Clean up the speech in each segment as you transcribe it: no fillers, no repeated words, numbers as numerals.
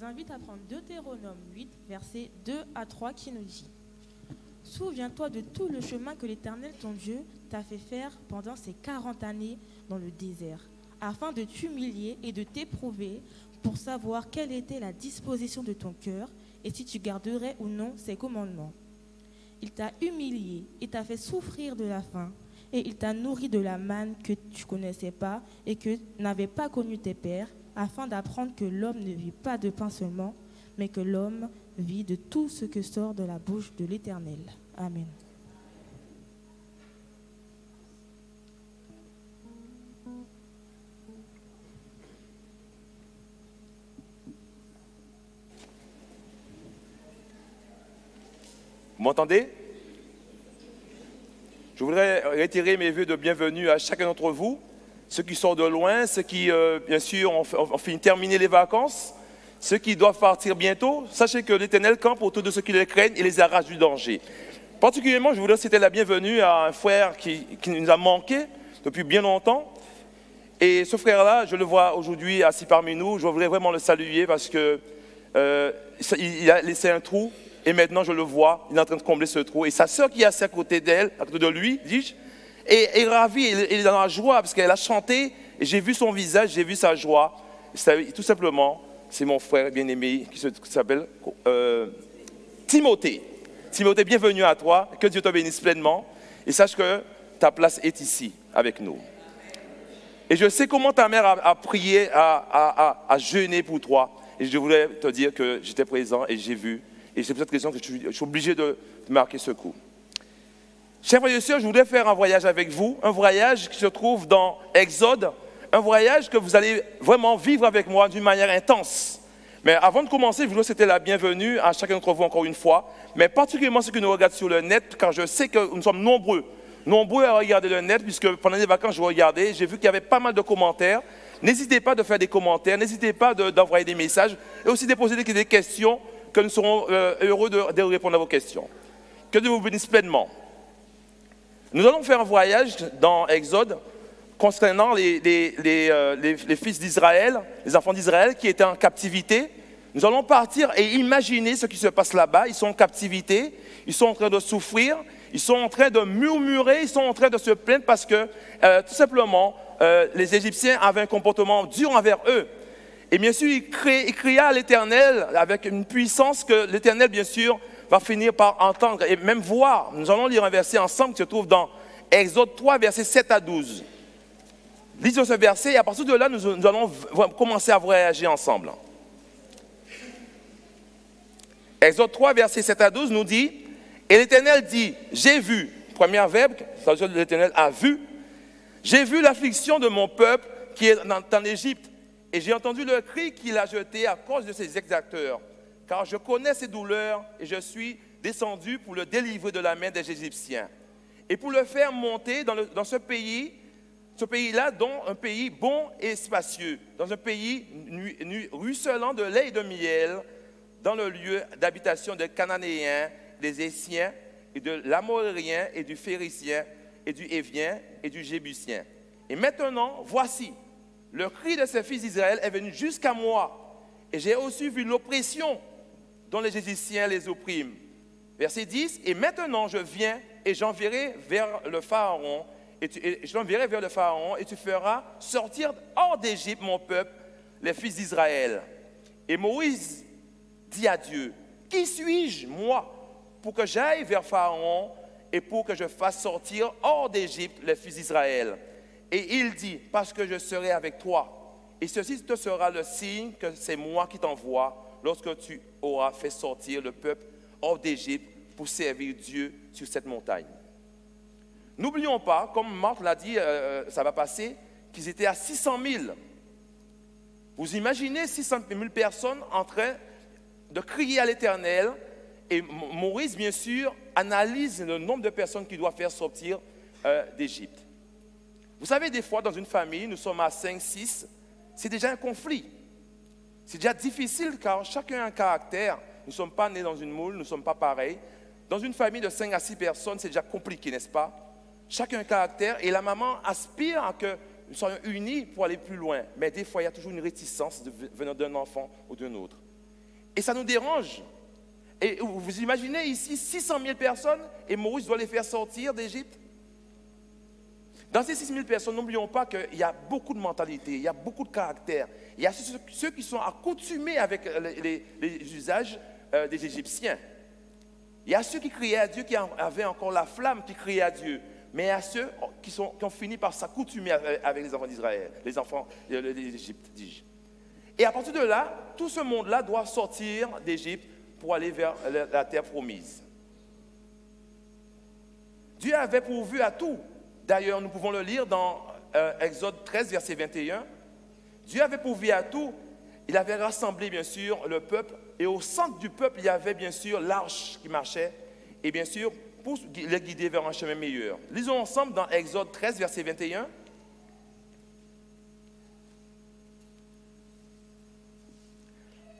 vous invite à prendre Deutéronome 8, versets 2 à 3 qui nous dit: Souviens-toi de tout le chemin que l'Éternel ton Dieu t'a fait faire pendant ces 40 années dans le désert, afin de t'humilier et de t'éprouver pour savoir quelle était la disposition de ton cœur et si tu garderais ou non ses commandements. Il t'a humilié et t'a fait souffrir de la faim, et il t'a nourri de la manne que tu ne connaissais pas et que n'avaient pas connu tes pères, afin d'apprendre que l'homme ne vit pas de pain seulement, mais que l'homme vit de tout ce que sort de la bouche de l'Éternel. Amen. Vous m'entendez? Je voudrais retirer mes vœux de bienvenue à chacun d'entre vous, ceux qui sont de loin, ceux qui, bien sûr, ont fini de terminer les vacances, ceux qui doivent partir bientôt. Sachez que l'Éternel campe autour de ceux qui le craignent et les arrache du danger. Particulièrement, je voudrais citer la bienvenue à un frère qui nous a manqué depuis bien longtemps. Et ce frère-là, je le vois aujourd'hui assis parmi nous. Je voudrais vraiment le saluer parce que il a laissé un trou. Et maintenant, je le vois, il est en train de combler ce trou. Et sa sœur qui est assise à côté d'elle, à côté de lui, dis-je, est ravie, elle est dans la joie parce qu'elle a chanté. Et j'ai vu son visage, j'ai vu sa joie. Tout simplement, c'est mon frère bien-aimé qui s'appelle Timothée. Timothée, bienvenue à toi. Que Dieu te bénisse pleinement. Et sache que ta place est ici, avec nous. Et je sais comment ta mère a prié, a jeûné pour toi. Et je voulais te dire que j'étais présent et j'ai vu. Et c'est pour cette raison que je suis obligé de marquer ce coup. Chers frères et sœurs, je voudrais faire un voyage avec vous, un voyage qui se trouve dans Exode, un voyage que vous allez vraiment vivre avec moi d'une manière intense. Mais avant de commencer, je voudrais souhaiter la bienvenue à chacun d'entre vous encore une fois, mais particulièrement ceux qui nous regardent sur le net, car je sais que nous sommes nombreux à regarder le net, puisque pendant les vacances, je regardais, j'ai vu qu'il y avait pas mal de commentaires. N'hésitez pas de faire des commentaires, n'hésitez pas d'envoyer des messages, et aussi de poser des questions, que nous serons heureux de répondre à vos questions. Que Dieu vous bénisse pleinement. Nous allons faire un voyage dans Exode concernant les fils d'Israël, les enfants d'Israël qui étaient en captivité. Nous allons partir et imaginer ce qui se passe là-bas. Ils sont en captivité, ils sont en train de souffrir, ils sont en train de murmurer, ils sont en train de se plaindre parce que, tout simplement, les Égyptiens avaient un comportement dur envers eux. Et bien sûr, il cria à l'Éternel avec une puissance que l'Éternel, bien sûr, va finir par entendre et même voir. Nous allons lire un verset ensemble qui se trouve dans Exode 3, versets 7 à 12. Lisons ce verset et à partir de là, nous allons commencer à voyager ensemble. Exode 3, versets 7 à 12 nous dit: Et l'Éternel dit, j'ai vu, premier verbe, ça veut dire que l'Éternel a vu, j'ai vu l'affliction de mon peuple qui est en Égypte. Et j'ai entendu le cri qu'il a jeté à cause de ses exacteurs, car je connais ses douleurs et je suis descendu pour le délivrer de la main des Égyptiens et pour le faire monter dans ce pays-là, dont un pays bon et spacieux, dans un pays ruisselant de lait et de miel, dans le lieu d'habitation des Cananéens, des Essiens et de l'Amorrien et du Phérécien et du Hévien et du Jébusien. Et maintenant, voici, le cri de ces fils d'Israël est venu jusqu'à moi, et j'ai aussi vu l'oppression dont les Égyptiens les oppriment. Verset 10, et maintenant je viens et j'enverrai vers le Pharaon, et tu feras sortir hors d'Égypte mon peuple, les fils d'Israël. Et Moïse dit à Dieu, qui suis-je, moi, pour que j'aille vers Pharaon et pour que je fasse sortir hors d'Égypte les fils d'Israël? Et il dit, parce que je serai avec toi. Et ceci te sera le signe que c'est moi qui t'envoie lorsque tu auras fait sortir le peuple hors d'Égypte pour servir Dieu sur cette montagne. N'oublions pas, comme Marc l'a dit, ça va passer, qu'ils étaient à 600 000. Vous imaginez 600 000 personnes en train de crier à l'Éternel. Et Moïse, bien sûr, analyse le nombre de personnes qu'il doit faire sortir d'Égypte. Vous savez, des fois, dans une famille, nous sommes à 5, 6, c'est déjà un conflit. C'est déjà difficile car chacun a un caractère. Nous ne sommes pas nés dans une moule, nous ne sommes pas pareils. Dans une famille de 5 à 6 personnes, c'est déjà compliqué, n'est-ce pas? Chacun a un caractère et la maman aspire à que nous soyons unis pour aller plus loin. Mais des fois, il y a toujours une réticence venant d'un enfant ou d'un autre. Et ça nous dérange. Et vous imaginez ici 600 000 personnes et Moïse doit les faire sortir d'Égypte. Dans ces 6 000 personnes, n'oublions pas qu'il y a beaucoup de mentalités, il y a beaucoup de caractères. Il y a ceux qui sont accoutumés avec les usages des Égyptiens. Il y a ceux qui criaient à Dieu, qui avaient encore la flamme, qui criaient à Dieu. Mais il y a ceux qui ont fini par s'accoutumer avec les enfants d'Israël, les enfants d'Égypte, dis-je. Et à partir de là, tout ce monde-là doit sortir d'Égypte pour aller vers la terre promise. Dieu avait pourvu à tout. D'ailleurs, nous pouvons le lire dans Exode 13, verset 21. Dieu avait pourvu à tout. Il avait rassemblé, bien sûr, le peuple. Et au centre du peuple, il y avait, bien sûr, l'arche qui marchait. Et bien sûr, pour les guider vers un chemin meilleur. Lisons ensemble dans Exode 13, verset 21.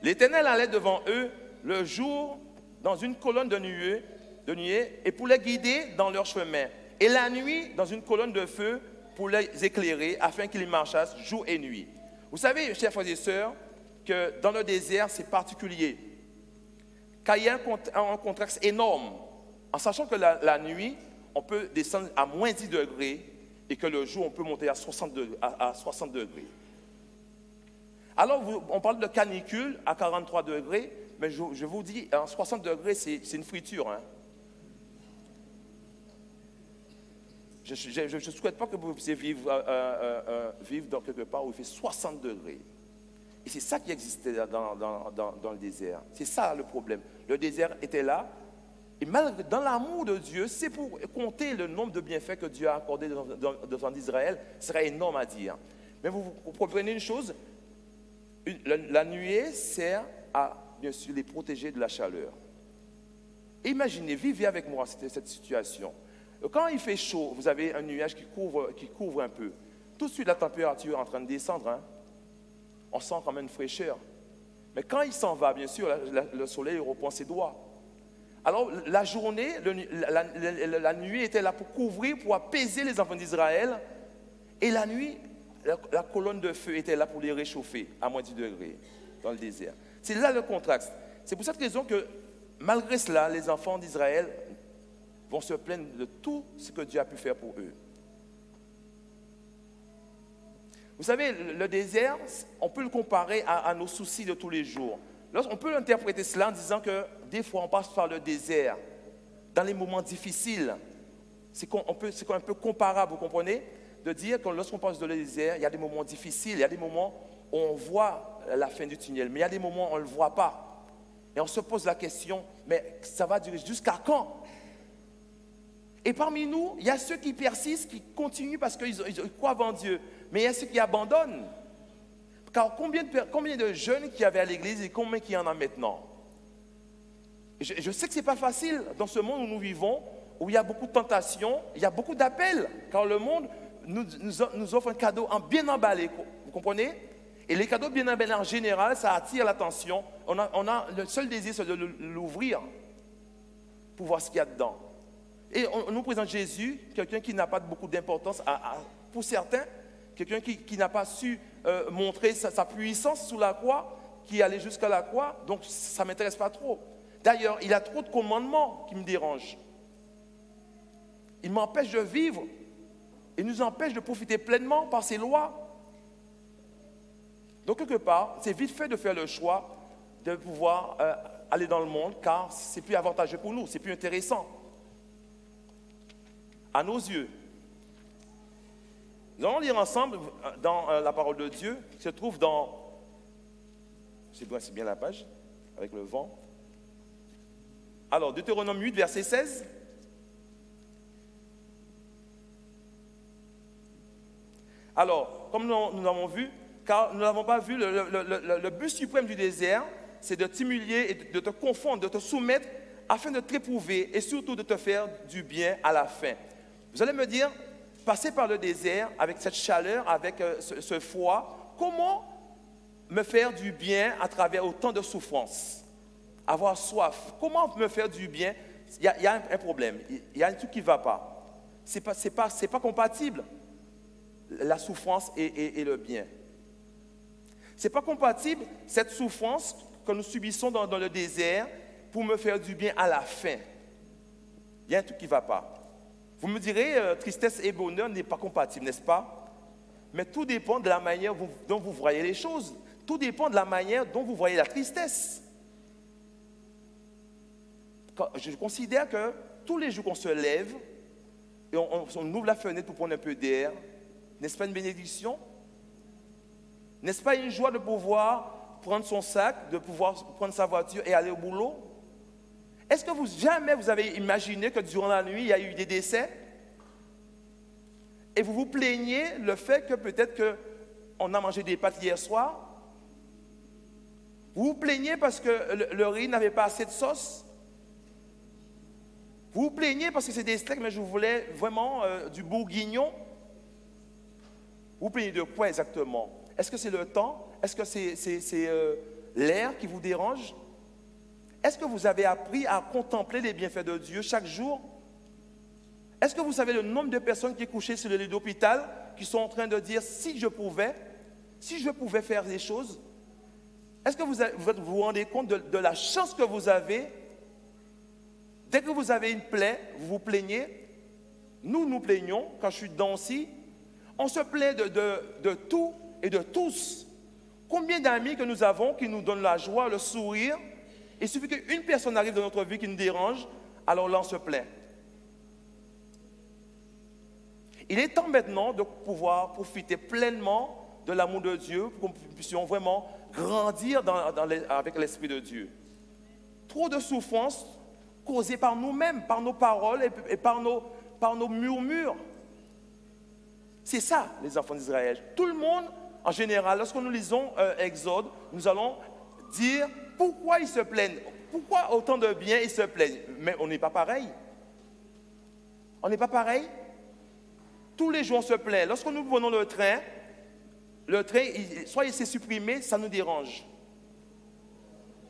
L'Éternel allait devant eux le jour dans une colonne de nuée et pour les guider dans leur chemin. Et la nuit dans une colonne de feu pour les éclairer afin qu'ils marchassent jour et nuit. Vous savez, chers frères et sœurs, que dans le désert, c'est particulier. Car il y a un contraste énorme. En sachant que la nuit, on peut descendre à moins 10 degrés et que le jour, on peut monter à 60 degrés. Alors, on parle de canicule à 43 degrés, mais je vous dis, à 60 degrés, c'est une friture. Hein. Je ne souhaite pas que vous puissiez vivre dans quelque part où il fait 60 degrés. Et c'est ça qui existait dans le désert. C'est ça le problème. Le désert était là. Et malgré, dans l'amour de Dieu, c'est pour compter le nombre de bienfaits que Dieu a accordés devant d'Israël, ce serait énorme à dire. Mais vous comprenez une chose, la nuée sert à, bien sûr, les protéger de la chaleur. Imaginez, vivez avec moi cette situation. Quand il fait chaud, vous avez un nuage qui couvre un peu. Tout de suite, la température est en train de descendre. Hein? On sent quand même une fraîcheur. Mais quand il s'en va, bien sûr, le soleil reprend ses doigts. Alors, la journée, la nuit était là pour couvrir, pour apaiser les enfants d'Israël. Et la nuit, la colonne de feu était là pour les réchauffer à moins 10 degrés dans le désert. C'est là le contraste. C'est pour cette raison que, malgré cela, les enfants d'Israël vont se plaindre de tout ce que Dieu a pu faire pour eux. Vous savez, le désert, on peut le comparer à nos soucis de tous les jours. On peut interpréter cela en disant que des fois on passe par le désert dans les moments difficiles. C'est un peu comparable, vous comprenez, de dire que lorsqu'on passe dans le désert, il y a des moments difficiles, il y a des moments où on voit la fin du tunnel, mais il y a des moments où on ne le voit pas. Et on se pose la question, mais ça va durer jusqu'à quand? Et parmi nous, il y a ceux qui persistent, qui continuent parce qu'ils croient en Dieu, mais il y a ceux qui abandonnent. Car combien de jeunes qui avaient à l'église et combien qui en a maintenant? Je sais que ce n'est pas facile dans ce monde où nous vivons, où il y a beaucoup de tentations, il y a beaucoup d'appels, car le monde nous offre un cadeau bien emballé, vous comprenez? Et les cadeaux bien emballés en général, ça attire l'attention. On a le seul désir, c'est de l'ouvrir pour voir ce qu'il y a dedans. Et on nous présente Jésus, quelqu'un qui n'a pas beaucoup d'importance pour certains, quelqu'un qui n'a pas su montrer sa puissance sous la croix, qui allait jusqu'à la croix, donc ça ne m'intéresse pas trop. D'ailleurs, il a trop de commandements qui me dérangent. Il m'empêche de vivre, il nous empêche de profiter pleinement par ses lois. Donc quelque part, c'est vite fait de faire le choix de pouvoir aller dans le monde, car c'est plus avantageux pour nous, c'est plus intéressant. À nos yeux. Nous allons lire ensemble dans la parole de Dieu, qui se trouve dans, c'est bien la page, avec le vent. Alors, Deutéronome 8, verset 16. Alors, comme nous l'avons vu, car nous n'avons pas vu, le but suprême du désert, c'est de t'humilier et de te confondre, de te soumettre, afin de t'éprouver et surtout de te faire du bien à la fin. Vous allez me dire, passer par le désert avec cette chaleur, avec ce froid, comment me faire du bien à travers autant de souffrances? Avoir soif, comment me faire du bien? Il y a un problème, il y a un truc qui ne va pas. C'est pas compatible, la souffrance et le bien. Ce n'est pas compatible, cette souffrance que nous subissons dans le désert pour me faire du bien à la fin. Il y a un truc qui ne va pas. Vous me direz, tristesse et bonheur n'est pas compatible, n'est-ce pas? Mais tout dépend de la manière dont vous voyez les choses. Tout dépend de la manière dont vous voyez la tristesse. Je considère que tous les jours qu'on se lève et on ouvre la fenêtre pour prendre un peu d'air, n'est-ce pas une bénédiction? N'est-ce pas une joie de pouvoir prendre son sac, de pouvoir prendre sa voiture et aller au boulot? Est-ce que jamais vous avez imaginé que durant la nuit, il y a eu des décès? Et vous vous plaignez le fait que peut-être qu'on a mangé des pâtes hier soir? Vous vous plaignez parce que le riz n'avait pas assez de sauce? Vous vous plaignez parce que c'est des steaks, mais je voulais vraiment du bourguignon? Vous vous plaignez de quoi exactement? Est-ce que c'est le temps? Est-ce que c'est l'air qui vous dérange? Est-ce que vous avez appris à contempler les bienfaits de Dieu chaque jour? Est-ce que vous savez le nombre de personnes qui sont couchées sur le lit d'hôpital, qui sont en train de dire, si je pouvais faire des choses? Est-ce que vous vous rendez compte de la chance que vous avez? Dès que vous avez une plaie, vous vous plaignez. Nous nous plaignons, quand je suis dedans aussi. On se plaint de tout et de tous. Combien d'amis que nous avons qui nous donnent la joie, le sourire? Il suffit qu'une personne arrive dans notre vie qui nous dérange, alors là on se plaint. Il est temps maintenant de pouvoir profiter pleinement de l'amour de Dieu pour que nous puissions vraiment grandir avec l'Esprit de Dieu. Trop de souffrances causées par nous-mêmes, par nos paroles et par nos murmures. C'est ça, les enfants d'Israël. Tout le monde, en général, lorsque nous lisons Exode, nous allons dire pourquoi ils se plaignent, pourquoi autant de bien ils se plaignent. Mais on n'est pas pareil. On n'est pas pareil. Tous les jours, on se plaint. Lorsque nous prenons le train, soit il s'est supprimé, ça nous dérange.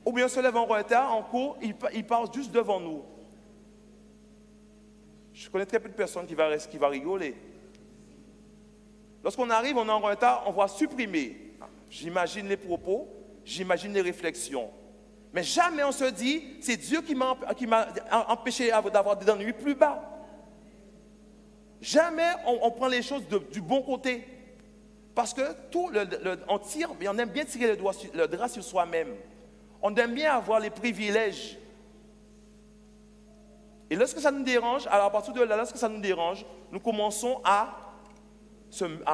Ou bien on se lève en retard, en cours, il passe juste devant nous. Je connais très peu de personnes qui vont rigoler. Lorsqu'on arrive, on est en retard, on va supprimer. J'imagine les propos, j'imagine les réflexions. Mais jamais on se dit, c'est Dieu qui m'a empêché d'avoir des ennuis plus bas. Jamais on prend les choses du bon côté. Parce que on aime bien tirer le drap sur soi-même. On aime bien avoir les privilèges. Et lorsque ça nous dérange, alors à partir de là, lorsque ça nous dérange, nous commençons à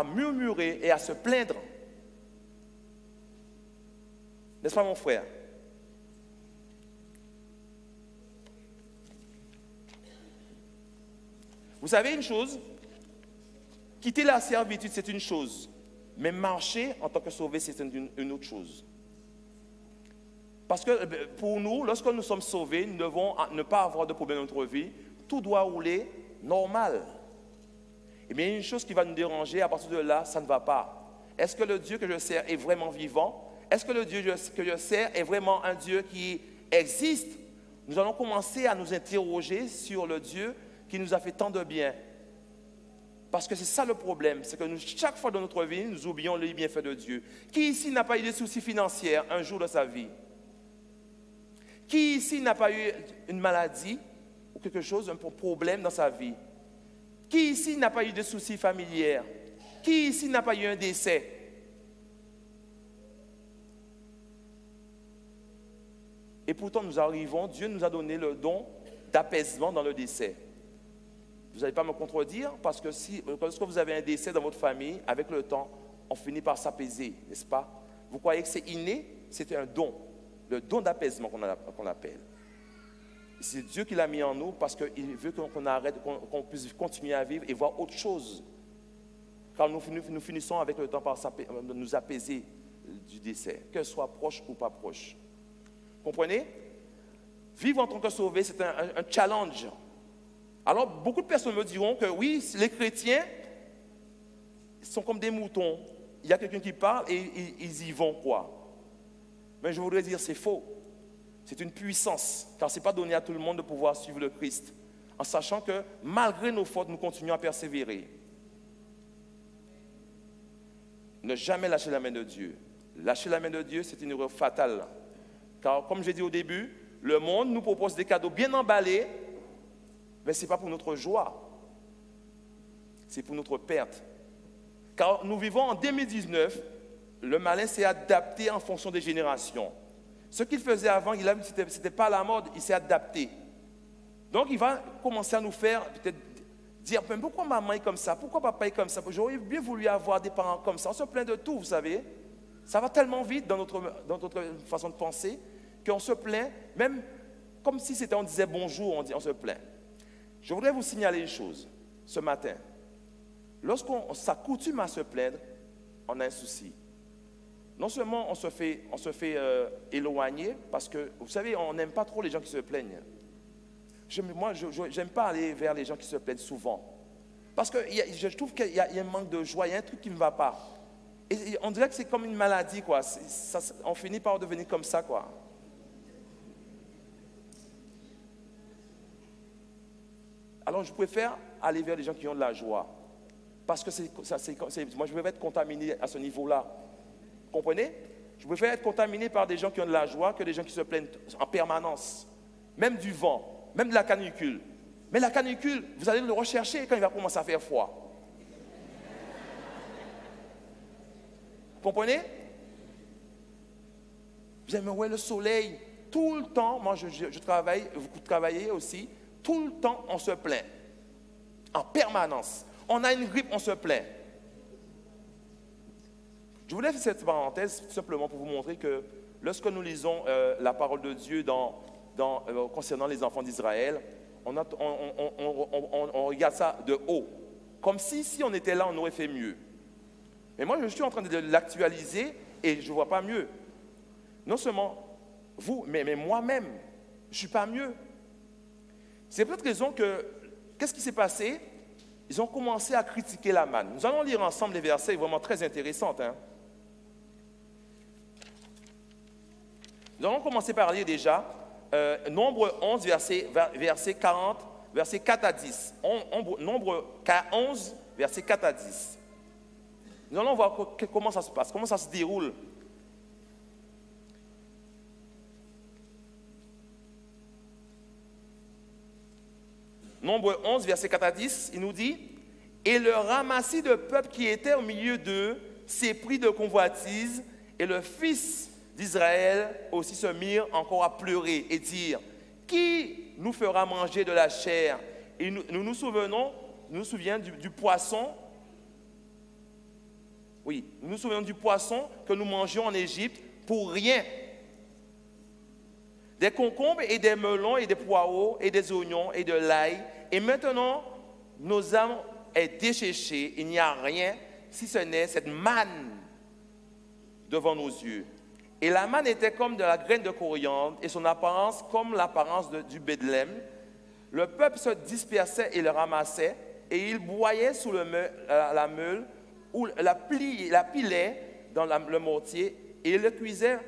murmurer et à se plaindre. N'est-ce pas, mon frère? Vous savez une chose? Quitter la servitude, c'est une chose. Mais marcher en tant que sauvé, c'est une autre chose. Parce que pour nous, lorsque nous sommes sauvés, nous devons ne pas avoir de problème dans notre vie. Tout doit rouler normal. Et bien, il y a une chose qui va nous déranger, à partir de là, ça ne va pas. Est-ce que le Dieu que je sers est vraiment vivant? Est-ce que le Dieu que je sers est vraiment un Dieu qui existe? Nous allons commencer à nous interroger sur le Dieu qui nous a fait tant de bien. Parce que c'est ça le problème, c'est que chaque fois dans notre vie, nous oublions les bienfaits de Dieu. Qui ici n'a pas eu de soucis financiers un jour de sa vie? Qui ici n'a pas eu une maladie ou quelque chose, un problème dans sa vie? Qui ici n'a pas eu de soucis familiers? Qui ici n'a pas eu un décès? Et pourtant nous arrivons, Dieu nous a donné le don d'apaisement dans le décès. Vous n'allez pas me contredire, parce que lorsque vous avez un décès dans votre famille, avec le temps, on finit par s'apaiser, n'est-ce pas? Vous croyez que c'est inné? C'est un don, le don d'apaisement qu'on appelle. C'est Dieu qui l'a mis en nous parce qu'il veut qu'on puisse continuer à vivre et voir autre chose. Car nous finissons avec le temps par nous apaiser du décès, qu'elle soit proche ou pas proche. Comprenez? Vivre en tant que sauvé, c'est un challenge. Alors, beaucoup de personnes me diront que oui, les chrétiens sont comme des moutons. Il y a quelqu'un qui parle et ils y vont, quoi. Mais je voudrais dire, c'est faux. C'est une puissance, car ce n'est pas donné à tout le monde de pouvoir suivre le Christ, en sachant que malgré nos fautes, nous continuons à persévérer. Ne jamais lâcher la main de Dieu. Lâcher la main de Dieu, c'est une erreur fatale, Car comme j'ai dit au début, le monde nous propose des cadeaux bien emballés, mais ce n'est pas pour notre joie, c'est pour notre perte. Car nous vivons en 2019, le malin s'est adapté en fonction des générations. Ce qu'il faisait avant, ce n'était pas la mode, il s'est adapté. Donc il va commencer à nous faire peut-être dire, mais pourquoi maman est comme ça, pourquoi papa est comme ça, j'aurais bien voulu avoir des parents comme ça. On se plaint de tout, vous savez. Ça va tellement vite dans notre façon de penser qu'on se plaint, même comme si on disait bonjour, on se plaint. Je voudrais vous signaler une chose, ce matin. Lorsqu'on s'accoutume à se plaindre, on a un souci. Non seulement on se fait éloigner, parce que, vous savez, on n'aime pas trop les gens qui se plaignent. Moi, je n'aime pas aller vers les gens qui se plaignent souvent. Parce que je trouve qu'il y a un manque de joie, il y a un truc qui ne va pas. Et on dirait que c'est comme une maladie, quoi. On finit par devenir comme ça, quoi. Alors, je préfère aller vers les gens qui ont de la joie. Parce que moi, je vais être contaminé à ce niveau-là. Vous comprenez? Je préfère être contaminé par des gens qui ont de la joie que des gens qui se plaignent en permanence. Même du vent, même de la canicule. Mais la canicule, vous allez le rechercher quand il va commencer à faire froid. Vous comprenez? Vous aimez ouais, le soleil, tout le temps, moi je travaille, vous travaillez aussi, tout le temps on se plaint. En permanence. On a une grippe, on se plaint. Je voulais faire cette parenthèse simplement pour vous montrer que lorsque nous lisons la parole de Dieu concernant les enfants d'Israël, on regarde ça de haut. Comme si on était là, on aurait fait mieux. Mais moi, je suis en train de l'actualiser et je ne vois pas mieux. Non seulement vous, mais moi-même, je ne suis pas mieux. C'est pour cette raison que, qu'est-ce qui s'est passé? Ils ont commencé à critiquer la manne. Nous allons lire ensemble les versets vraiment très intéressants. Hein? Nous allons commencer par lire déjà Nombre 11, verset 40, verset 4 à 10. Nombre 11, verset 4 à 10. Nous allons voir comment ça se passe, comment ça se déroule. Nombre 11, verset 4 à 10, il nous dit « Et le ramassis de peuple qui était au milieu d'eux s'éprit de convoitise, et le fils d'Israël aussi se mirent encore à pleurer et dire « Qui nous fera manger de la chair ?» Et nous nous souvenons du poisson. Oui, nous nous souvenons du poisson que nous mangions en Égypte pour rien. Des concombres et des melons et des poireaux et des oignons et de l'ail. Et maintenant, nos âmes est desséchée. Il n'y a rien si ce n'est cette manne devant nos yeux. Et la manne était comme de la graine de coriandre et son apparence comme l'apparence du Bethléem. Le peuple se dispersait et le ramassait et il broyait sous la meule ou la pilait dans le mortier et il le cuisait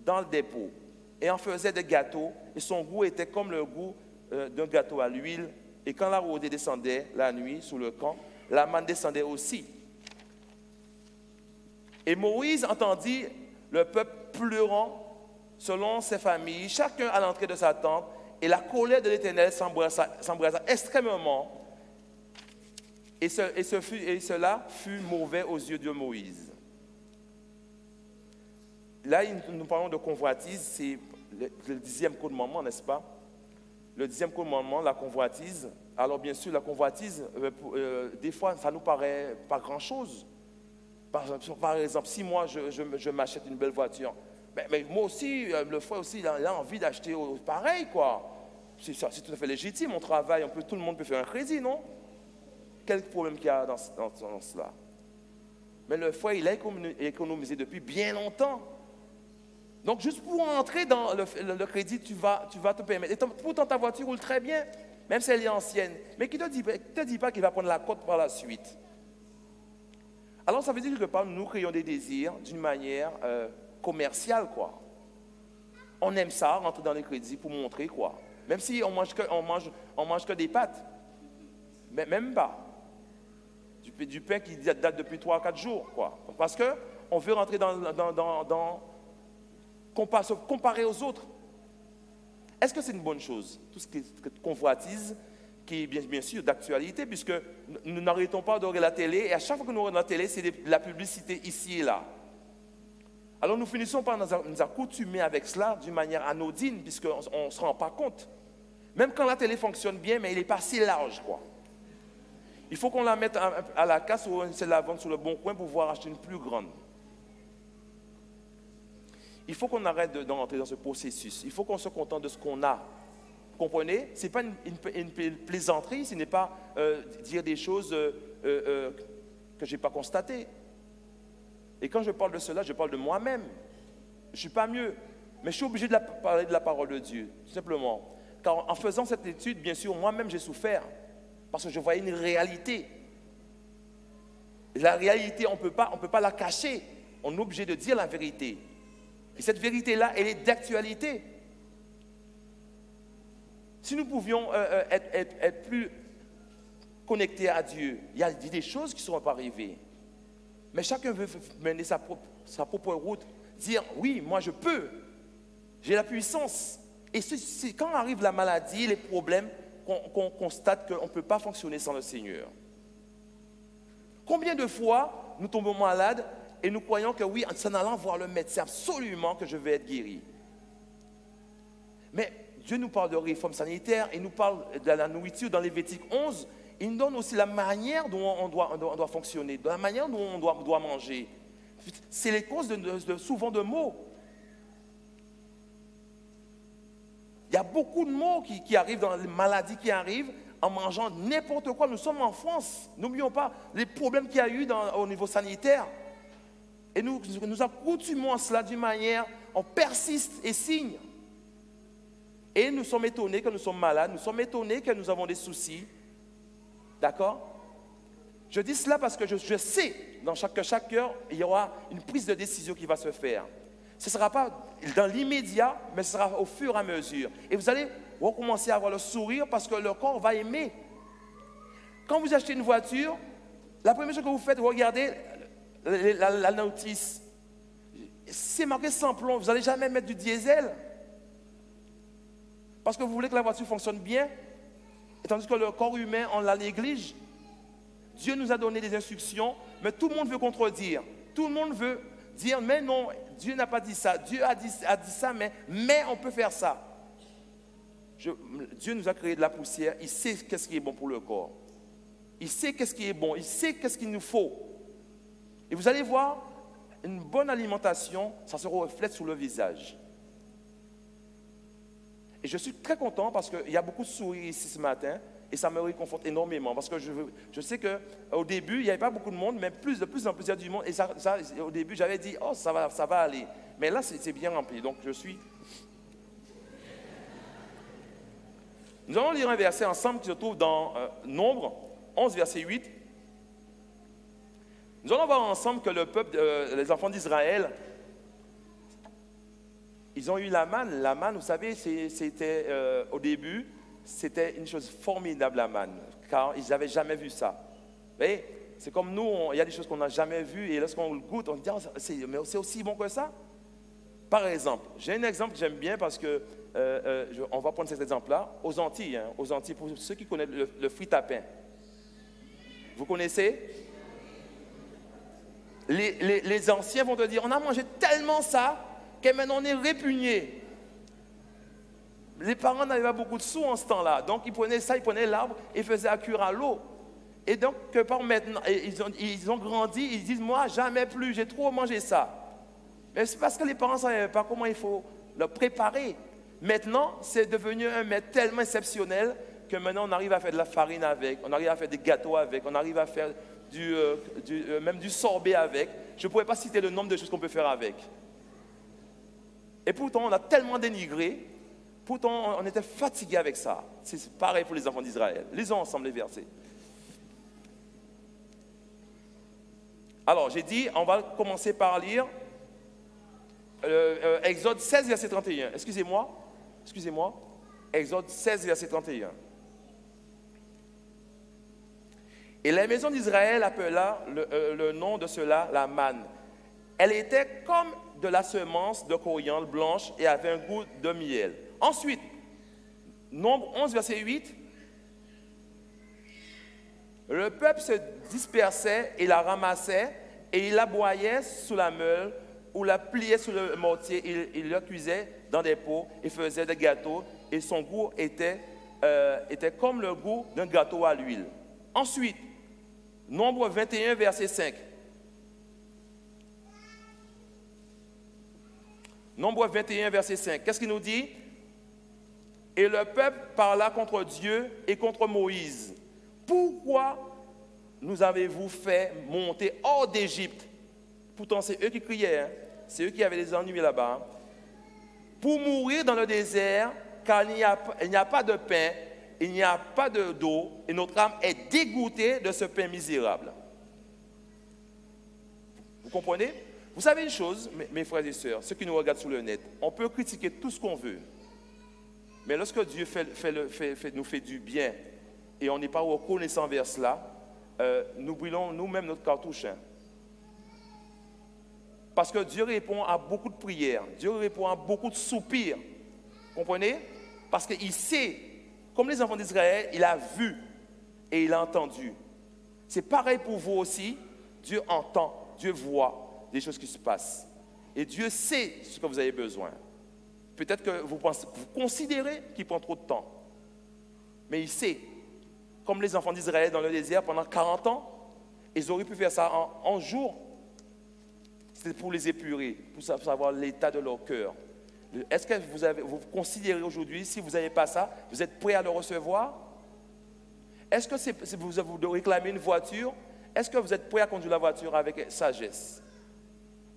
dans le dépôt et en faisait des gâteaux et son goût était comme le goût d'un gâteau à l'huile et quand la rosée descendait la nuit sous le camp, la manne descendait aussi. Et Moïse entendit le peuple pleurant selon ses familles, chacun à l'entrée de sa tente, et la colère de l'Éternel s'embrasa extrêmement, et cela fut mauvais aux yeux de Moïse. Là, nous parlons de convoitise, c'est le 10e commandement, n'est-ce pas? Le 10e commandement, la convoitise. Alors bien sûr, la convoitise, des fois, ça ne nous paraît pas grand-chose. Par exemple, si moi, je m'achète une belle voiture, mais moi aussi, le frère aussi, il a envie d'acheter pareil, quoi. C'est tout à fait légitime, on travaille, tout le monde peut faire un crédit, non? Quel problème qu'il y a dans cela? Mais le frère, il a économisé depuis bien longtemps. Donc, juste pour entrer dans le crédit, tu vas te permettre. Et pourtant, ta voiture roule très bien, même si elle est ancienne. Mais qui ne te dit pas qu'il va prendre la cote par la suite? Alors, ça veut dire que nous créons des désirs d'une manière commerciale, quoi. On aime ça, rentrer dans les crédits pour montrer, quoi. Même si on mange que des pâtes. Mais même pas. Du pain qui date depuis 3 à 4 jours, quoi. Parce qu'on veut rentrer dans se comparer aux autres. Est-ce que c'est une bonne chose? Tout ce qui est convoitise, qui est bien sûr d'actualité, puisque nous n'arrêtons pas de regarder la télé, et à chaque fois que nous regardons la télé, c'est de la publicité ici et là. Alors nous finissons par nous accoutumer avec cela d'une manière anodine, puisqu'on ne se rend pas compte. Même quand la télé fonctionne bien, mais il n'est pas si large, quoi. Il faut qu'on la mette à la casse ou on essaie de la vendre sur le bon coin pour pouvoir acheter une plus grande. Il faut qu'on arrête d'entrer dans ce processus. Il faut qu'on se contente de ce qu'on a. Vous comprenez? Ce n'est pas une plaisanterie, ce n'est pas dire des choses que je n'ai pas constatées. Et quand je parle de cela, je parle de moi-même. Je ne suis pas mieux, mais je suis obligé de parler de la parole de Dieu, tout simplement. Car en faisant cette étude, bien sûr, moi-même j'ai souffert, parce que je voyais une réalité. Et la réalité, on ne peut pas la cacher. On est obligé de dire la vérité. Et cette vérité-là, elle est d'actualité. Si nous pouvions être plus connectés à Dieu, il y a des choses qui ne seront pas arrivées. Mais chacun veut mener sa propre route, dire oui, moi je peux, j'ai la puissance. Et c'est quand arrive la maladie, les problèmes, qu'on constate qu'on ne peut pas fonctionner sans le Seigneur. Combien de fois nous tombons malades et nous croyons que oui, en allant voir le médecin, absolument que je vais être guéri. Mais Dieu nous parle de réforme sanitaire, il nous parle de la nourriture dans Lévitique 11. Il nous donne aussi la manière dont on doit fonctionner, de la manière dont on doit manger. C'est les causes souvent de maux. Il y a beaucoup de maux qui arrivent, dans les maladies qui arrivent en mangeant n'importe quoi. Nous sommes en France. N'oublions pas les problèmes qu'il y a eu au niveau sanitaire. Et nous accoutumons à cela d'une manière, on persiste et signe. Et nous sommes étonnés que nous sommes malades, nous sommes étonnés que nous avons des soucis. D'accord? Je dis cela parce que je sais que chaque heure, il y aura une prise de décision qui va se faire. Ce ne sera pas dans l'immédiat, mais ce sera au fur et à mesure. Et vous allez recommencer à avoir le sourire parce que le corps va aimer. Quand vous achetez une voiture, la première chose que vous faites, vous regardez la notice. C'est marqué sans plomb, vous n'allez jamais mettre du diesel. Parce que vous voulez que la voiture fonctionne bien. Et tandis que le corps humain, on la néglige. Dieu nous a donné des instructions, mais tout le monde veut contredire. Tout le monde veut dire, mais non, Dieu n'a pas dit ça. Dieu a dit ça, mais on peut faire ça. Dieu nous a créé de la poussière. Il sait qu'est-ce qui est bon pour le corps. Il sait qu'est-ce qui est bon. Il sait qu'est-ce qu'il nous faut. Et vous allez voir, une bonne alimentation, ça se reflète sur le visage. Et je suis très content parce qu'il y a beaucoup de sourires ici ce matin et ça me réconforte énormément parce que je sais qu'au début, il n'y avait pas beaucoup de monde, mais de plus en plus il y a du monde. Et ça, au début, j'avais dit, oh, ça va aller. Mais là, c'est bien rempli. Donc, je suis... Nous allons lire un verset ensemble qui se trouve dans Nombre 11, verset 8. Nous allons voir ensemble que le peuple, les enfants d'Israël, ils ont eu la manne. La manne, vous savez, c'était au début, c'était une chose formidable, la manne, car ils n'avaient jamais vu ça. Vous voyez, c'est comme nous, il y a des choses qu'on n'a jamais vues, et lorsqu'on le goûte, on se dit, oh, mais c'est aussi bon que ça. Par exemple, j'ai un exemple que j'aime bien parce que, on va prendre cet exemple-là, aux Antilles, pour ceux qui connaissent le frite à pain. Vous connaissez? Les anciens vont te dire, on a mangé tellement ça, que maintenant on est répugné. Les parents n'avaient pas beaucoup de sous en ce temps-là. Donc ils prenaient l'arbre et faisaient à cuire à l'eau. Et donc, maintenant, ils ont grandi, ils disent, moi, jamais plus, j'ai trop mangé ça. Mais c'est parce que les parents ne savaient pas comment il faut le préparer. Maintenant, c'est devenu un mets tellement exceptionnel que maintenant on arrive à faire de la farine avec, on arrive à faire des gâteaux avec, on arrive à faire même du sorbet avec. Je ne pourrais pas citer le nombre de choses qu'on peut faire avec. Et pourtant, on a tellement dénigré, pourtant, on était fatigué avec ça. C'est pareil pour les enfants d'Israël. Lisons ensemble les versets. Alors, j'ai dit, on va commencer par lire Exode 16, verset 31. Excusez-moi. Exode 16, verset 31. Et la maison d'Israël appela le nom de cela la manne. Elle était comme de la semence de coriandre blanche et avait un goût de miel. Ensuite, Nombre 11, verset 8. Le peuple se dispersait et la ramassait et il la broyait sous la meule ou la pliait sous le mortier. Il la cuisait dans des pots et faisait des gâteaux et son goût était comme le goût d'un gâteau à l'huile. Ensuite, Nombre 21, verset 5. Nombre 21, verset 5. Qu'est-ce qu'il nous dit? Et le peuple parla contre Dieu et contre Moïse. Pourquoi nous avez-vous fait monter hors d'Égypte? Pourtant, c'est eux qui criaient, hein? C'est eux qui avaient les ennuis là-bas. Pour mourir dans le désert, car il n'y a pas de pain, il n'y a pas d'eau, et notre âme est dégoûtée de ce pain misérable. Vous comprenez? Vous savez une chose, mes frères et sœurs, ceux qui nous regardent sur le net, on peut critiquer tout ce qu'on veut. Mais lorsque Dieu nous fait du bien et on n'est pas reconnaissant vers cela, nous brûlons nous-mêmes notre cartouche. Hein. Parce que Dieu répond à beaucoup de prières, Dieu répond à beaucoup de soupirs. Comprenez? Parce qu'il sait, comme les enfants d'Israël, il a vu et il a entendu. C'est pareil pour vous aussi. Dieu entend, Dieu voit des choses qui se passent. Et Dieu sait ce que vous avez besoin. Peut-être que vous considérez qu'il prend trop de temps. Mais il sait. Comme les enfants d'Israël dans le désert pendant 40 ans, ils auraient pu faire ça en jours. C'était pour les épurer, pour savoir l'état de leur cœur. Est-ce que vous considérez aujourd'hui, si vous n'avez pas ça, vous êtes prêt à le recevoir? Est-ce que vous réclamez une voiture? Est-ce que vous êtes prêt à conduire la voiture avec sagesse?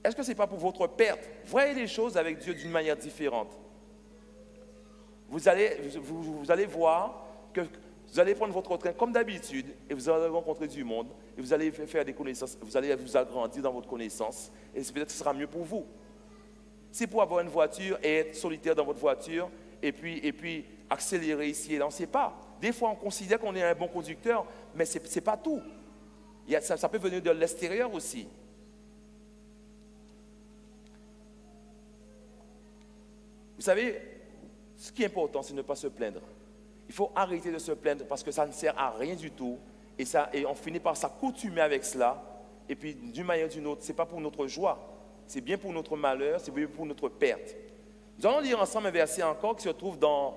Est-ce que ce n'est pas pour votre perte? Voyez les choses avec Dieu d'une manière différente. Vous allez voir que vous allez prendre votre train comme d'habitude et vous allez rencontrer du monde et vous allez faire des connaissances, vous allez vous agrandir dans votre connaissance et peut-être que ce sera mieux pour vous. C'est pour avoir une voiture et être solitaire dans votre voiture et puis accélérer ici et là, on ne sait pas. Des fois, on considère qu'on est un bon conducteur, mais ce n'est pas tout. Ça peut venir de l'extérieur aussi. Vous savez, ce qui est important, c'est de ne pas se plaindre. Il faut arrêter de se plaindre parce que ça ne sert à rien du tout. Et on finit par s'accoutumer avec cela. Et puis, d'une manière ou d'une autre, ce n'est pas pour notre joie. C'est bien pour notre malheur, c'est bien pour notre perte. Nous allons lire ensemble un verset encore qui se trouve dans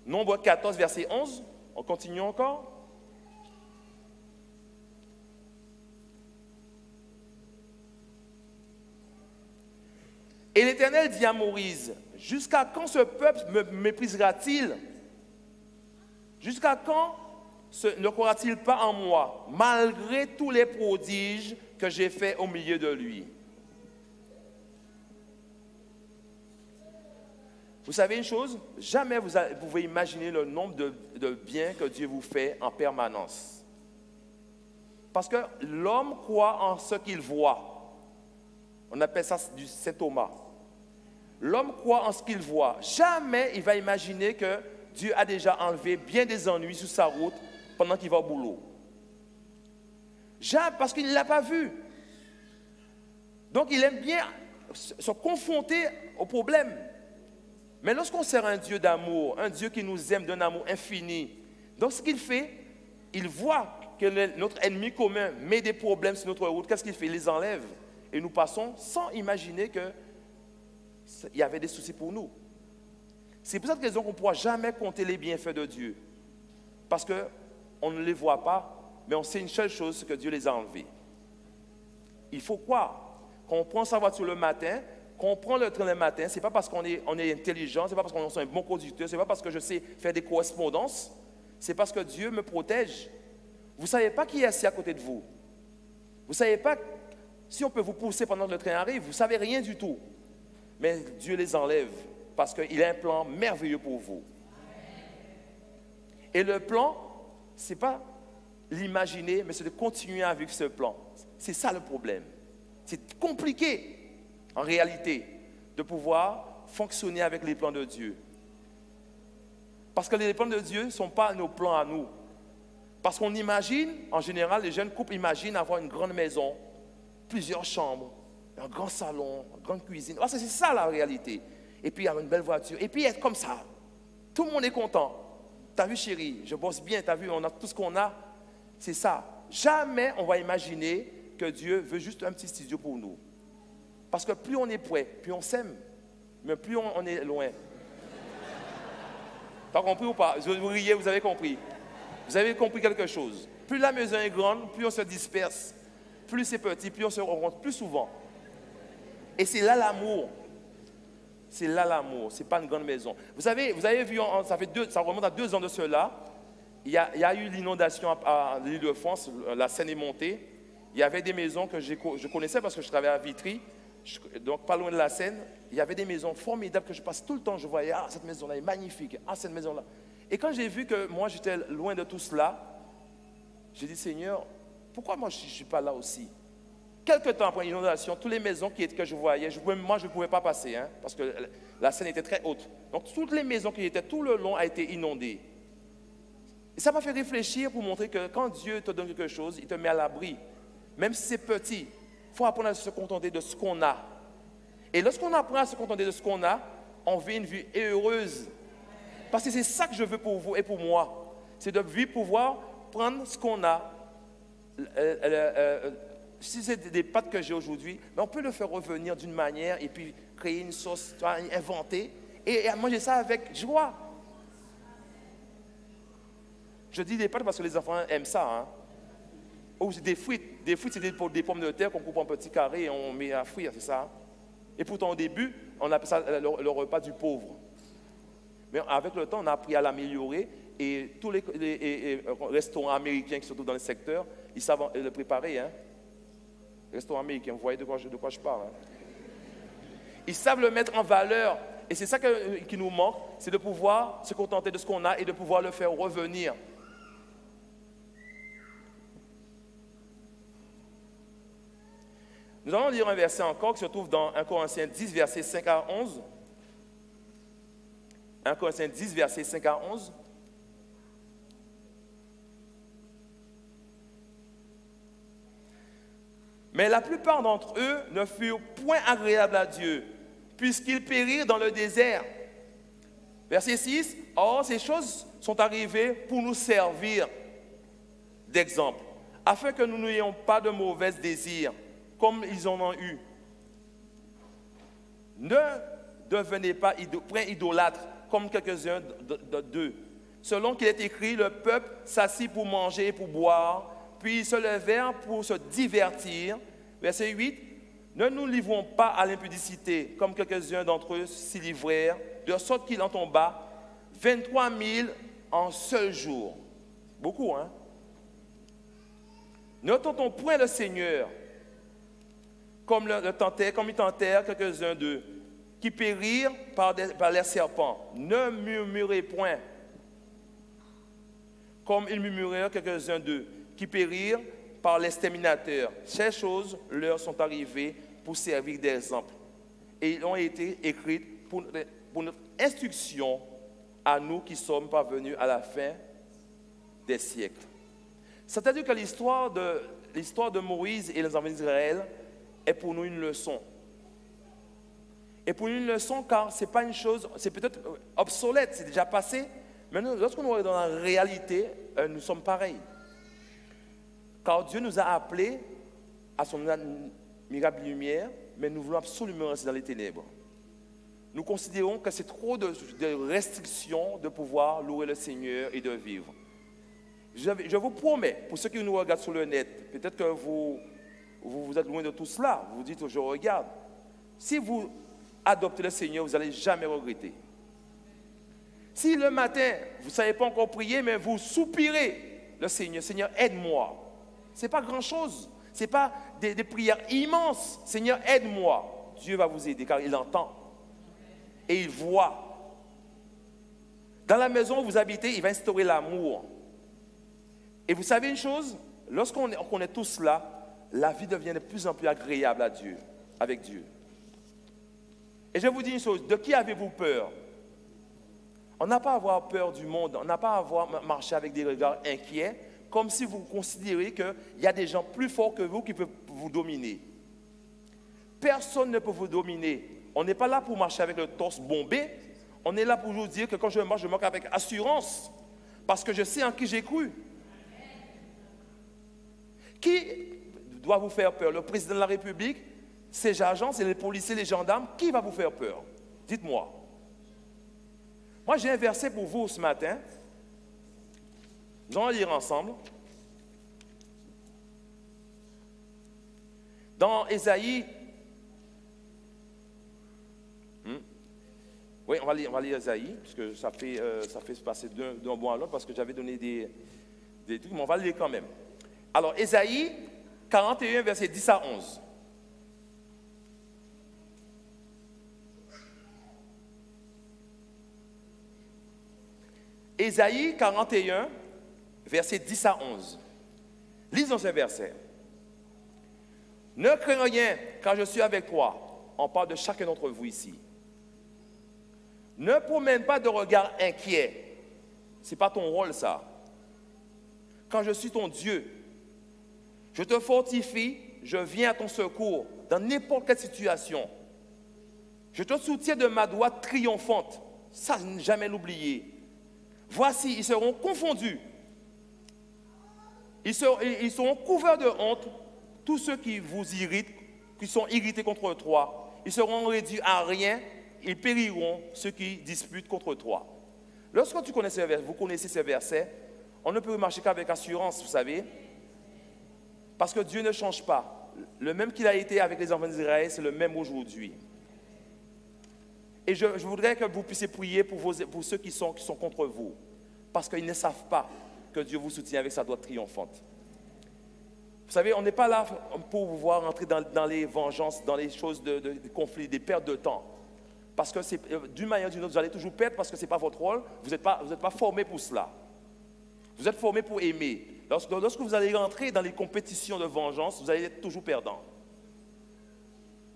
Nombre 14, verset 11. On continue encore. Et l'Éternel dit à Moïse, jusqu'à quand ce peuple me méprisera-t-il? Jusqu'à quand ne croira-t-il pas en moi, malgré tous les prodiges que j'ai faits au milieu de lui? Vous savez une chose? Jamais vous pouvez imaginer le nombre de biens que Dieu vous fait en permanence. Parce que l'homme croit en ce qu'il voit. On appelle ça du Saint Thomas. L'homme croit en ce qu'il voit. Jamais il va imaginer que Dieu a déjà enlevé bien des ennuis sur sa route pendant qu'il va au boulot. Jamais, parce qu'il ne l'a pas vu. Donc il aime bien se confronter au problème. Mais lorsqu'on sert un Dieu d'amour, un Dieu qui nous aime d'un amour infini, donc ce qu'il fait, il voit que notre ennemi commun met des problèmes sur notre route. Qu'est-ce qu'il fait? Il les enlève. Et nous passons sans imaginer qu'il y avait des soucis pour nous. C'est pour cette raison qu'on ne pourra jamais compter les bienfaits de Dieu. Parce qu'on ne les voit pas, mais on sait une seule chose, c'est que Dieu les a enlevés. Il faut croire. Quand on prend sa voiture le matin, quand on prend le train le matin, ce n'est pas parce qu'on est intelligent, ce n'est pas parce qu'on est un bon conducteur, ce n'est pas parce que je sais faire des correspondances, c'est parce que Dieu me protège. Vous ne savez pas qui est assis à côté de vous. Vous ne savez pas si on peut vous pousser pendant que le train arrive, vous ne savez rien du tout. Mais Dieu les enlève parce qu'il a un plan merveilleux pour vous. Et le plan, ce n'est pas l'imaginer, mais c'est de continuer à vivre ce plan. C'est ça le problème. C'est compliqué, en réalité, de pouvoir fonctionner avec les plans de Dieu. Parce que les plans de Dieu ne sont pas nos plans à nous. Parce qu'on imagine, en général, les jeunes couples imaginent avoir une grande maison, plusieurs chambres, un grand salon, une grande cuisine. C'est ça la réalité. Et puis il y a une belle voiture. Et puis être comme ça. Tout le monde est content. T'as vu chérie, je bosse bien, t'as vu, on a tout ce qu'on a. C'est ça. Jamais on va imaginer que Dieu veut juste un petit studio pour nous. Parce que plus on est près, plus on s'aime, mais plus on est loin. T'as compris ou pas? Vous riez, vous avez compris. Vous avez compris quelque chose. Plus la maison est grande, plus on se disperse. Plus c'est petit, plus on se rencontre plus souvent. Et c'est là l'amour. C'est là l'amour. Ce n'est pas une grande maison. Vous avez vu, ça remonte à 2 ans de cela. Il y a eu l'inondation à l'Île-de-France, la Seine est montée. Il y avait des maisons que je connaissais parce que je travaillais à Vitry, donc pas loin de la Seine. Il y avait des maisons formidables que je passe tout le temps. Je voyais, cette maison-là est magnifique. Cette maison-là. Et quand j'ai vu que moi, j'étais loin de tout cela, j'ai dit, Seigneur, pourquoi moi, je ne suis pas là aussi? Quelque temps après l'inondation, toutes les maisons que je voyais, moi, je ne pouvais pas passer, parce que la Seine était très haute. Donc, toutes les maisons qui étaient tout le long ont été inondées. Et ça m'a fait réfléchir pour montrer que quand Dieu te donne quelque chose, il te met à l'abri. Même si c'est petit, il faut apprendre à se contenter de ce qu'on a. Et lorsqu'on apprend à se contenter de ce qu'on a, on vit une vie heureuse. Parce que c'est ça que je veux pour vous et pour moi. C'est de pouvoir prendre ce qu'on a. Si c'est des pâtes que j'ai aujourd'hui, on peut le faire revenir d'une manière et puis créer une sauce, inventer et manger ça avec joie. Je dis des pâtes parce que les enfants aiment ça. Ou des frites. Des frites, c'est des pommes de terre qu'on coupe en petits carrés et on met à frire, c'est ça. Et pourtant, au début, on appelle ça le repas du pauvre. Mais avec le temps, on a appris à l'améliorer et tous les restaurants américains qui se trouvent dans le secteur, ils savent le préparer. Restaurants américains, vous voyez de quoi je parle. Ils savent le mettre en valeur. Et c'est ça qui nous manque, c'est de pouvoir se contenter de ce qu'on a et de pouvoir le faire revenir. Nous allons lire un verset encore qui se trouve dans 1 Corinthiens 10, versets 5 à 11. 1 Corinthiens 10, versets 5 à 11. Mais la plupart d'entre eux ne furent point agréables à Dieu, puisqu'ils périrent dans le désert. Verset 6. Or, ces choses sont arrivées pour nous servir d'exemple, afin que nous n'ayons pas de mauvais désirs, comme ils en ont eu. Ne devenez pas idolâtres, comme quelques-uns d'eux. Selon qu'il est écrit, le peuple s'assit pour manger et pour boire, puis ils se levèrent pour se divertir. Verset 8. Ne nous livrons pas à l'impudicité, comme quelques-uns d'entre eux s'y livrèrent, de sorte qu'il en tomba 23 000 en seul jour. Beaucoup, Ne tentons point le Seigneur, comme ils tentèrent quelques-uns d'eux, qui périrent par les serpents. Ne murmurez point, comme ils murmurèrent quelques-uns d'eux, qui périrent par l'exterminateur. Ces choses leur sont arrivées pour servir d'exemple. Et ils ont été écrites pour notre instruction à nous qui sommes parvenus à la fin des siècles. C'est-à-dire que l'histoire de Moïse et les enfants d'Israël est pour nous une leçon. Et pour nous une leçon car ce n'est pas une chose, c'est peut-être obsolète, c'est déjà passé, mais lorsqu'on est dans la réalité, nous sommes pareils. Car Dieu nous a appelés à son admirable lumière, mais nous voulons absolument rester dans les ténèbres. Nous considérons que c'est trop de restrictions de pouvoir louer le Seigneur et de vivre. Je vous promets, pour ceux qui nous regardent sur le net, peut-être que vous êtes loin de tout cela, vous dites, je regarde. Si vous adoptez le Seigneur, vous n'allez jamais regretter. Si le matin, vous ne savez pas encore prier, mais vous soupirez, le Seigneur, Seigneur, aide-moi. Ce n'est pas grand-chose, ce n'est pas des prières immenses. Seigneur, aide-moi. Dieu va vous aider car il entend et il voit. Dans la maison où vous habitez, il va instaurer l'amour. Et vous savez une chose, lorsqu'on connaît tout cela, la vie devient de plus en plus agréable à Dieu, avec Dieu. Et je vous dis une chose, de qui avez-vous peur? On n'a pas à avoir peur du monde, on n'a pas à avoir marché avec des regards inquiets, comme si vous considérez qu'il y a des gens plus forts que vous qui peuvent vous dominer. Personne ne peut vous dominer. On n'est pas là pour marcher avec le torse bombé. On est là pour vous dire que quand je marche avec assurance. Parce que je sais en qui j'ai cru. Qui doit vous faire peur? Le président de la République, ses agents, c'est les policiers, les gendarmes. Qui va vous faire peur? Dites-moi. Moi, j'ai un verset pour vous ce matin. Nous allons lire ensemble. Dans Ésaïe, oui, on va lire Ésaïe, puisque ça fait se passer d'un bon à l'autre, parce que j'avais donné des trucs, mais on va le lire quand même. Alors, Ésaïe 41, verset 10 à 11. Ésaïe 41, verset 10 à 11. Lisons ce verset. Ne crains rien, car je suis avec toi. On parle de chacun d'entre vous ici. Ne promène pas de regard inquiet. Ce n'est pas ton rôle, ça. Quand je suis ton Dieu, je te fortifie, je viens à ton secours dans n'importe quelle situation. Je te soutiens de ma droite triomphante. Ça, ne jamais l'oublier. Voici, ils seront confondus. Ils seront couverts de honte, tous ceux qui vous irritent, qui sont irrités contre toi. Ils seront réduits à rien, ils périront ceux qui disputent contre toi. Lorsque vous connaissez ces versets, on ne peut marcher qu'avec assurance, vous savez, parce que Dieu ne change pas. Le même qu'il a été avec les enfants d'Israël, c'est le même aujourd'hui. Et je voudrais que vous puissiez prier pour ceux qui sont contre vous, parce qu'ils ne savent pas que Dieu vous soutient avec sa droite triomphante. Vous savez, on n'est pas là pour vous voir entrer dans les vengeances, dans les choses de conflits, des pertes de temps. Parce que d'une manière ou d'une autre, vous allez toujours perdre parce que ce n'est pas votre rôle, vous n'êtes pas formé pour cela. Vous êtes formé pour aimer. Lorsque vous allez rentrer dans les compétitions de vengeance, vous allez être toujours perdant.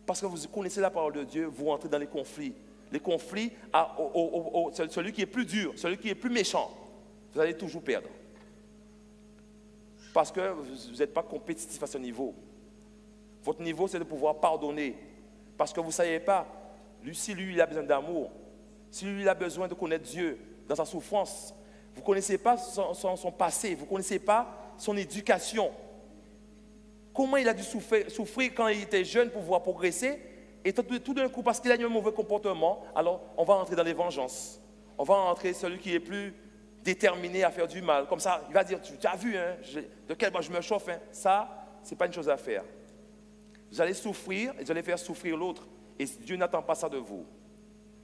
Parce que vous connaissez la parole de Dieu, vous rentrez dans les conflits. Les conflits, celui qui est plus dur, celui qui est plus méchant, vous allez toujours perdre. Parce que vous n'êtes pas compétitif à ce niveau. Votre niveau, c'est de pouvoir pardonner. Parce que vous ne savez pas, si lui, il a besoin d'amour, si lui, il a besoin de connaître Dieu dans sa souffrance, vous ne connaissez pas son passé, vous ne connaissez pas son éducation. Comment il a dû souffrir quand il était jeune pour pouvoir progresser, et tout d'un coup, parce qu'il a eu un mauvais comportement, alors on va entrer dans les vengeances. On va entrer celui qui est plus déterminé à faire du mal. Comme ça, il va dire, tu as vu, hein, de quel bois je me chauffe. Hein. Ça, ce n'est pas une chose à faire. Vous allez souffrir et vous allez faire souffrir l'autre. Et Dieu n'attend pas ça de vous.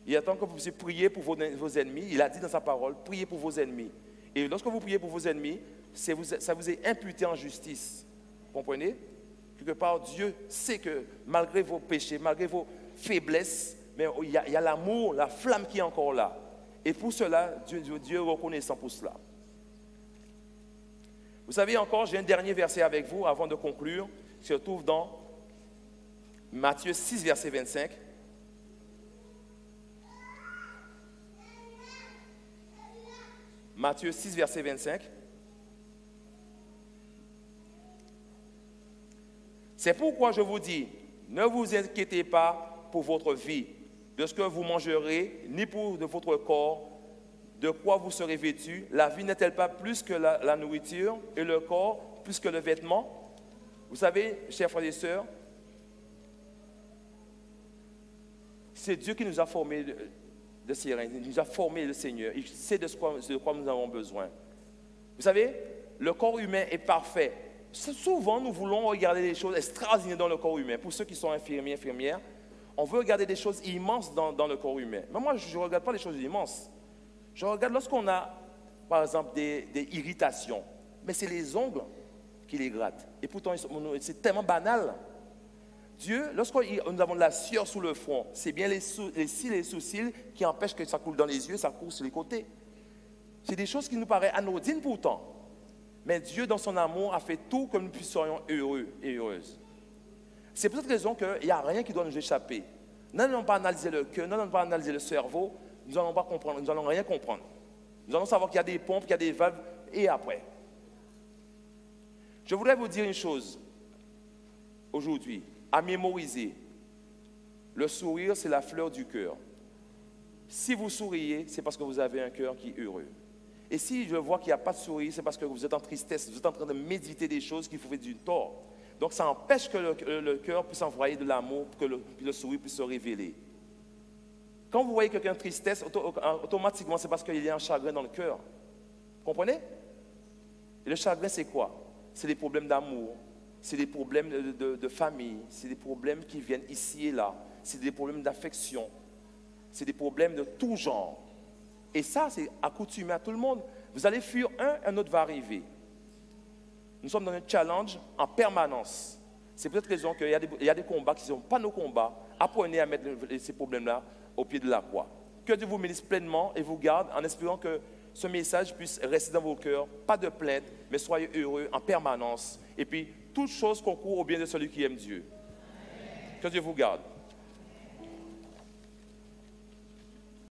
Il attend que vous puissiez prier pour vos ennemis. Il a dit dans sa parole, priez pour vos ennemis. Et lorsque vous priez pour vos ennemis, ça vous est imputé en justice. Vous comprenez? Quelque part, Dieu sait que malgré vos péchés, malgré vos faiblesses, mais il y a l'amour, la flamme qui est encore là. Et pour cela, Dieu est reconnaissant pour cela. Vous savez encore, j'ai un dernier verset avec vous avant de conclure, qui se trouve dans Matthieu 6, verset 25. Matthieu 6, verset 25. C'est pourquoi je vous dis, ne vous inquiétez pas pour votre vie, de ce que vous mangerez, ni pour de votre corps, de quoi vous serez vêtus. La vie n'est-elle pas plus que la nourriture, et le corps plus que le vêtement? Vous savez, chers frères et sœurs, c'est Dieu qui nous a formés de Sirène, il nous a formés le Seigneur, il sait de quoi nous avons besoin. Vous savez, le corps humain est parfait. Souvent, nous voulons regarder des choses extraordinaires dans le corps humain. Pour ceux qui sont infirmiers, infirmières, on veut regarder des choses immenses dans le corps humain. Mais moi, je ne regarde pas les choses immenses. Je regarde lorsqu'on a, par exemple, des irritations. Mais c'est les ongles qui les grattent. Et pourtant, c'est tellement banal. Dieu, lorsque nous avons de la sueur sous le front, c'est bien les cils et les sous-cils qui empêchent que ça coule dans les yeux, ça coule sur les côtés. C'est des choses qui nous paraissent anodines pourtant. Mais Dieu, dans son amour, a fait tout que nous puissions heureux et heureuses. C'est pour cette raison qu'il n'y a rien qui doit nous échapper. Nous n'allons pas analyser le cœur, nous n'allons pas analyser le cerveau, nous n'allons pas comprendre, nous n'allons rien comprendre. Nous allons savoir qu'il y a des pompes, qu'il y a des valves, et après. Je voudrais vous dire une chose aujourd'hui, à mémoriser. Le sourire, c'est la fleur du cœur. Si vous souriez, c'est parce que vous avez un cœur qui est heureux. Et si je vois qu'il n'y a pas de sourire, c'est parce que vous êtes en tristesse, vous êtes en train de méditer des choses qui vous font du tort. Donc ça empêche que le cœur puisse envoyer de l'amour, que le sourire puisse se révéler. Quand vous voyez quelqu'un en tristesse, automatiquement c'est parce qu'il y a un chagrin dans le cœur. Vous comprenez? Et le chagrin, c'est quoi? C'est des problèmes d'amour, c'est des problèmes de famille, c'est des problèmes qui viennent ici et là, c'est des problèmes d'affection, c'est des problèmes de tout genre. Et ça, c'est accoutumé à tout le monde. Vous allez fuir un autre va arriver. Nous sommes dans un challenge en permanence. C'est peut-être raison qu'il y a des combats qui ne sont pas nos combats. Apprenez à mettre ces problèmes-là au pied de la croix. Que Dieu vous bénisse pleinement et vous garde en espérant que ce message puisse rester dans vos cœurs. Pas de plainte, mais soyez heureux en permanence. Et puis, toute chose concourt au bien de celui qui aime Dieu. Que Dieu vous garde.